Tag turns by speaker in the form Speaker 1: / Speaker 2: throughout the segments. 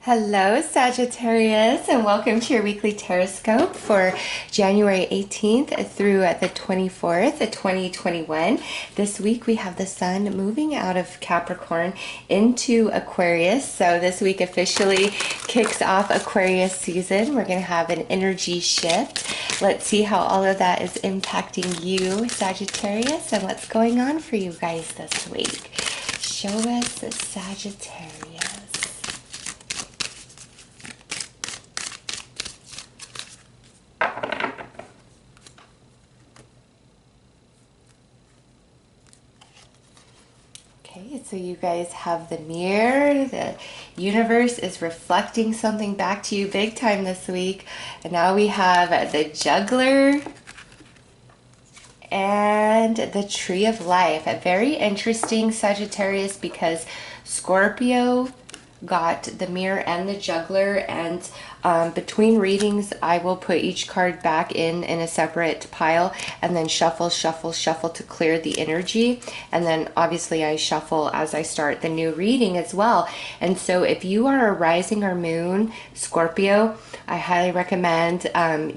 Speaker 1: Hello, Sagittarius, and welcome to your weekly Tarotscope for January 18th through the 24th, 2021. This week we have the sun moving out of Capricorn into Aquarius. So this week officially kicks off Aquarius season. We're going to have an energy shift. Let's see how all of that is impacting you, Sagittarius, and what's going on for you guys this week. Show us Sagittarius. Okay, so you guys have the mirror. The universe is reflecting something back to you big time this week. And now we have the juggler and the tree of life. Very interesting, Sagittarius, because Scorpio got the mirror and the juggler, and between readings I will put each card back in a separate pile and then shuffle to clear the energy, and then obviously I shuffle as I start the new reading as well. And so if you are a rising or moon Scorpio, I highly recommend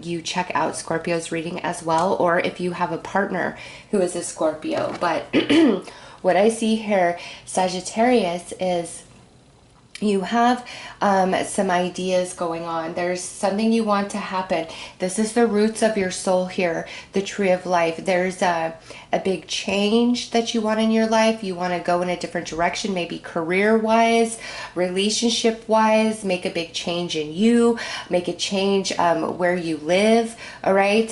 Speaker 1: you check out Scorpio's reading as well, or if you have a partner who is a Scorpio. But what I see here, Sagittarius, is you have some ideas going on. There's something you want to happen. This is the roots of your soul here, the tree of life. There's a big change that you want in your life. You want to go in a different direction, maybe career-wise, relationship-wise, make a big change in you, make a change where you live, all right?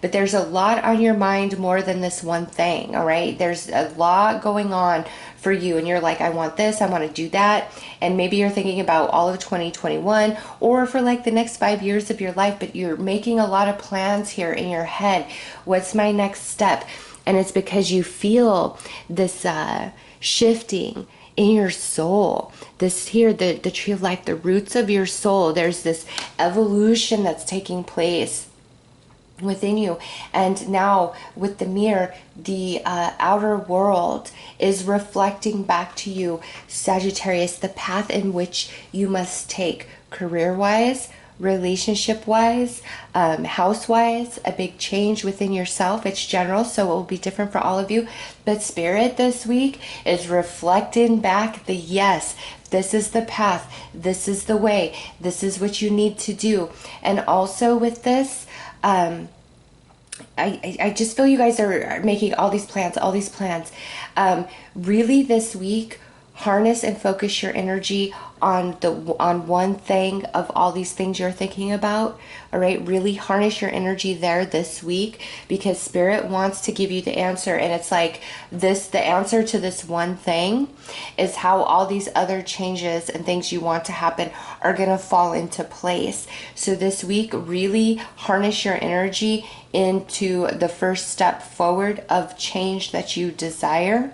Speaker 1: But there's a lot on your mind more than this one thing, all right? There's a lot going on for you, and you're like, I want this, I want to do that. And maybe you're thinking about all of 2021 or for like the next 5 years of your life, but you're making a lot of plans here in your head. What's my next step? And it's because you feel this shifting in your soul. This here, the tree of life, the roots of your soul. There's this evolution that's taking place within you. And now with the mirror, the outer world is reflecting back to you, Sagittarius, the path in which you must take career-wise, relationship-wise, house-wise, a big change within yourself. It's general, so it will be different for all of you. But Spirit this week is reflecting back the yes, this is the path, this is the way, this is what you need to do. And also with this, I just feel you guys are making all these plans. Really this week, harness and focus your energy on one thing of all these things you're thinking about. All right, really harness your energy there this week, because Spirit wants to give you the answer. And it's like this, the answer to this one thing is how all these other changes and things you want to happen are going to fall into place. So this week, really harness your energy into the first step forward of change that you desire,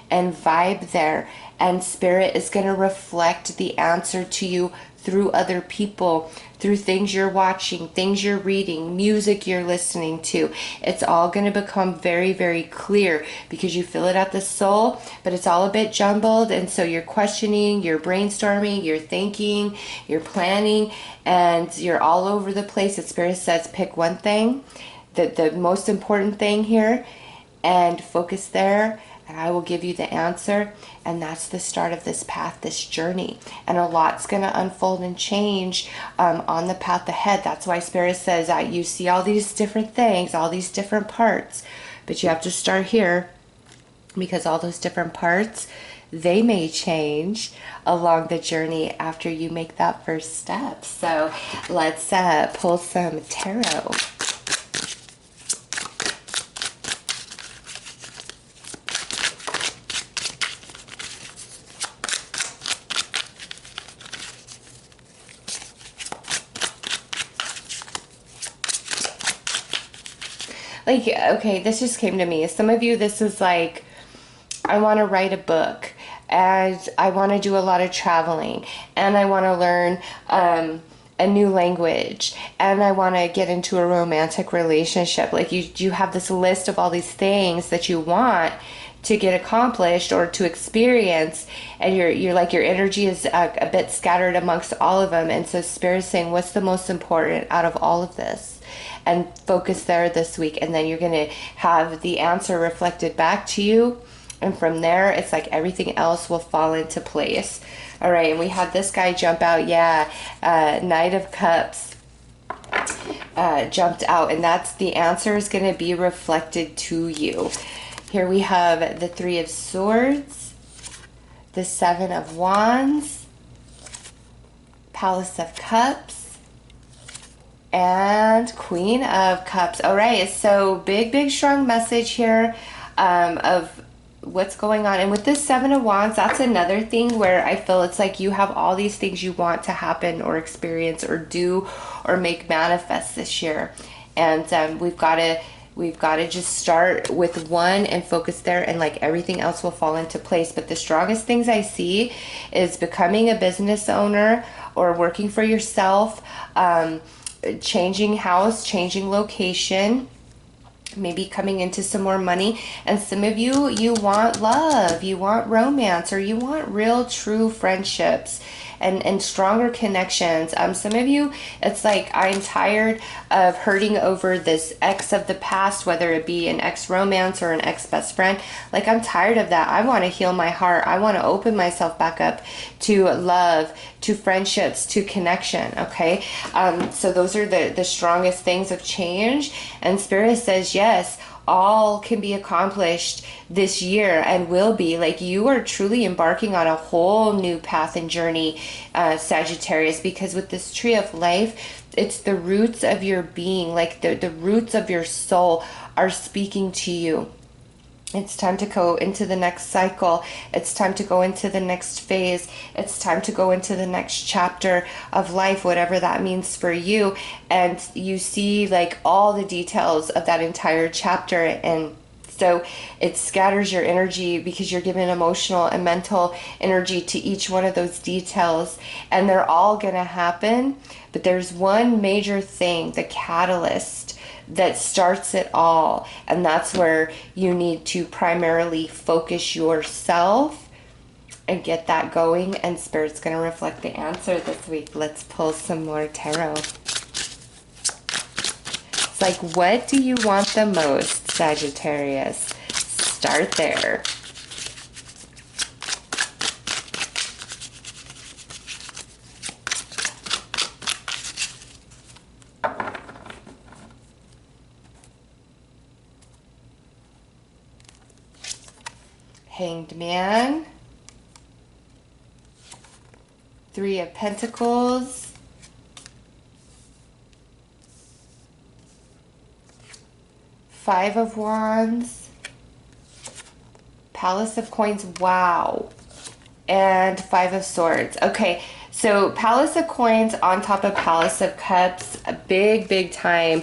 Speaker 1: and vibe there. And Spirit is going to reflect the answer to you through other people, through things you're watching, things you're reading, music you're listening to. It's all going to become very, very clear because you feel it at the soul, but it's all a bit jumbled. And so you're questioning, you're brainstorming, you're thinking, you're planning, and you're all over the place. And Spirit says, pick one thing, the most important thing here, and focus there, and I will give you the answer. And that's the start of this path, this journey. And a lot's going to unfold and change on the path ahead. That's why Spirit says that you see all these different things, all these different parts, but you have to start here, because all those different parts, they may change along the journey after you make that first step. So let's pull some tarot. Like, okay, this just came to me. Some of you, this is like, I want to write a book, and I want to do a lot of traveling, and I want to learn a new language, and I want to get into a romantic relationship. Like you have this list of all these things that you want to get accomplished or to experience, and you're like your energy is a bit scattered amongst all of them. And so Spirit's saying, what's the most important out of all of this? And focus there this week, and then you're going to have the answer reflected back to you, and from there it's like everything else will fall into place. All right, and we had this guy jump out. Knight of Cups jumped out, and that's the answer is going to be reflected to you. Here we have the Three of Swords, the Seven of Wands, Palace of Cups, and Queen of Cups. All right, so big strong message here of what's going on. And with this Seven of Wands, that's another thing where I feel it's like you have all these things you want to happen or experience or do or make manifest this year, and we've got to just start with one and focus there, and like everything else will fall into place. But the strongest things I see is becoming a business owner or working for yourself, changing house, changing location, maybe coming into some more money. And some of you, you want love, you want romance, or you want real true friendships and stronger connections. Some of you, it's like, I'm tired of hurting over this ex of the past, whether it be an ex romance or an ex best friend. Like, I'm tired of that. I want to heal my heart. I want to open myself back up to love, to friendships, to connection. Okay. So those are the strongest things of change. And Spirit says, yes, all can be accomplished this year and will be. Like, you are truly embarking on a whole new path and journey, Sagittarius, because with this Tree of Life, it's the roots of your being, like the roots of your soul are speaking to you. It's time to go into the next cycle. It's time to go into the next phase. It's time to go into the next chapter of life, whatever that means for you. And you see like all the details of that entire chapter. And so it scatters your energy because you're giving emotional and mental energy to each one of those details. And they're all going to happen. But there's one major thing, the catalyst, that starts it all, and that's where you need to primarily focus yourself and get that going. And Spirit's going to reflect the answer this week. Let's pull some more tarot. It's like, what do you want the most, Sagittarius? Start there. Hanged Man, Three of Pentacles, Five of Wands, Palace of Coins, wow, and Five of Swords. Okay, so Palace of Coins on top of Palace of Cups, a big time.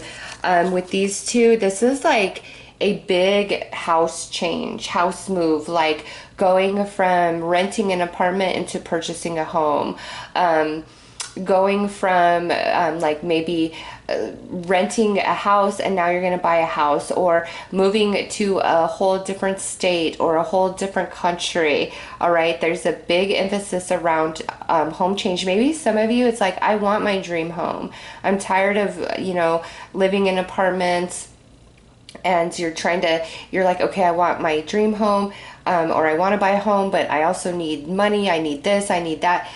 Speaker 1: With these two, this is like a big house change, house move, like going from renting an apartment into purchasing a home, going from like maybe renting a house and now you're going to buy a house, or moving to a whole different state or a whole different country. All right, there's a big emphasis around home change. Maybe some of you, it's like, I want my dream home. I'm tired of, living in apartments. And you're like, okay, I want my dream home, or I want to buy a home, but I also need money. I need this, I need that.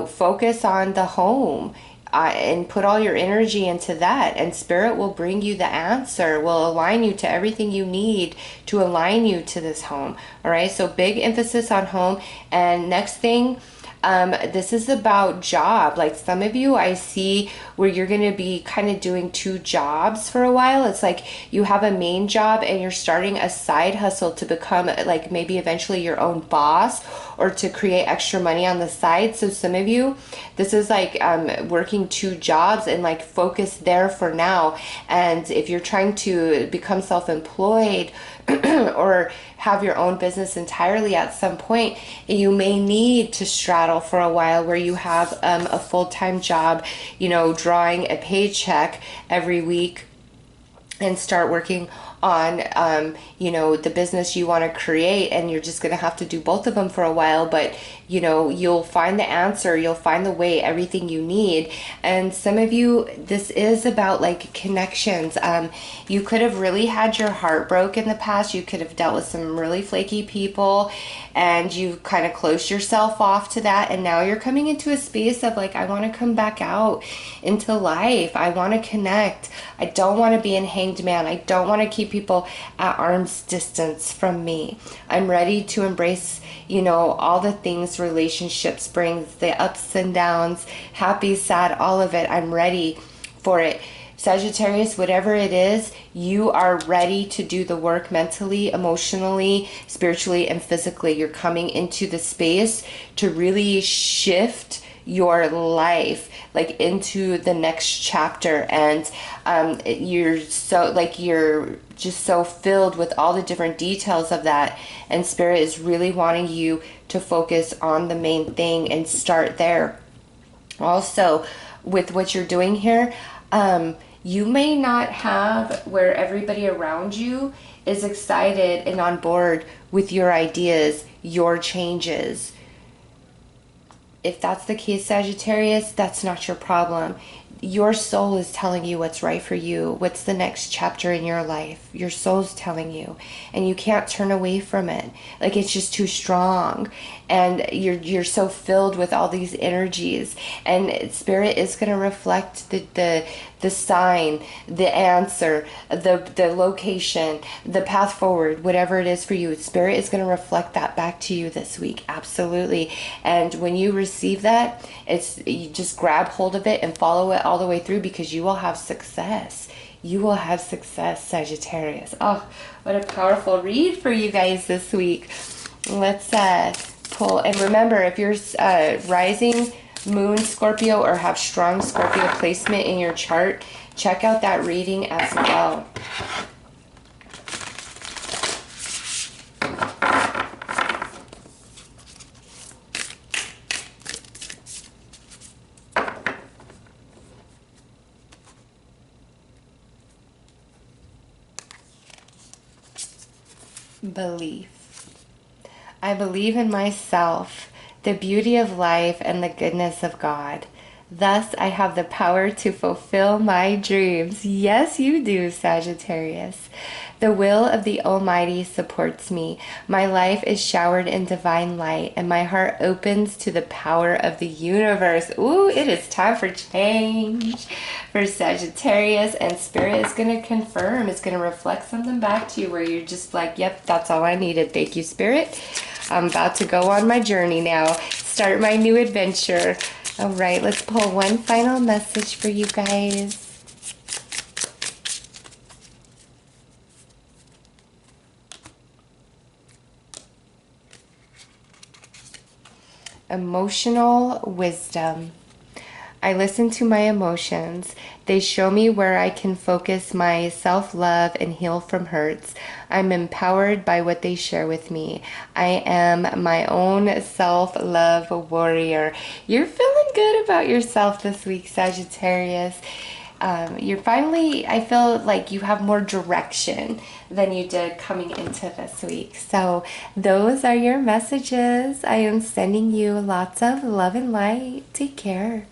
Speaker 1: Focus on the home and put all your energy into that. And Spirit will bring you the answer, will align you to everything you need to align you to this home. All right, so big emphasis on home. And next thing, this is about job. Like some of you, I see where you're going to be kind of doing two jobs for a while. It's like you have a main job and you're starting a side hustle to become like maybe eventually your own boss, or to create extra money on the side. So some of you, this is like working two jobs and like focus there for now. And if you're trying to become self-employed or have your own business entirely at some point, you may need to straddle for a while where you have a full-time job, drawing a paycheck every week, and start working on, you know, the business you want to create, and you're just going to have to do both of them for a while, but you know, you'll find the answer, you'll find the way, everything you need. And some of you, this is about like connections. You could have really had your heart broke in the past. You could have dealt with some really flaky people, and you kind of closed yourself off to that, and now you're coming into a space of like, I want to come back out into life. I want to connect. I don't want to be in hanged man. I don't want to keep people at arm's distance from me. I'm ready to embrace, you know, all the things relationships brings, the ups and downs, happy, sad, all of it. I'm ready for it. Sagittarius, whatever it is, you are ready to do the work mentally, emotionally, spiritually, and physically. You're coming into the space to really shift your life like into the next chapter, and you're so like, you're just so filled with all the different details of that, and Spirit is really wanting you to focus on the main thing and start there. Also, with what you're doing here, you may not have where everybody around you is excited and on board with your ideas, your changes. If that's the case, Sagittarius, that's not your problem. Your soul is telling you what's right for you, what's the next chapter in your life. Your soul's telling you, and you can't turn away from it. Like, it's just too strong, and you're so filled with all these energies, and Spirit is going to reflect the sign, the answer, the location, the path forward, whatever it is for you. Spirit is going to reflect that back to you this week. Absolutely. And when you receive that, you just grab hold of it and follow it all the way through, because you will have success. You will have success, Sagittarius. Oh, what a powerful read for you guys this week. Let's pull. And remember, if you're rising Moon Scorpio or have strong Scorpio placement in your chart, check out that reading as well. Belief. I believe in myself, the beauty of life, and the goodness of God. Thus, I have the power to fulfill my dreams. Yes, you do, Sagittarius. The will of the Almighty supports me. My life is showered in divine light, and my heart opens to the power of the universe. Ooh, it is time for change for Sagittarius, and Spirit is going to confirm. It's going to reflect something back to you where you're just like, yep, that's all I needed. Thank you, Spirit. I'm about to go on my journey now. Start my new adventure. All right, let's pull one final message for you guys. Emotional wisdom. I listen to my emotions. They show me where I can focus my self-love and heal from hurts. I'm empowered by what they share with me. I am my own self-love warrior. You're feeling good about yourself this week, Sagittarius. You're finally, I feel like you have more direction than you did coming into this week. So those are your messages. I am sending you lots of love and light. Take care.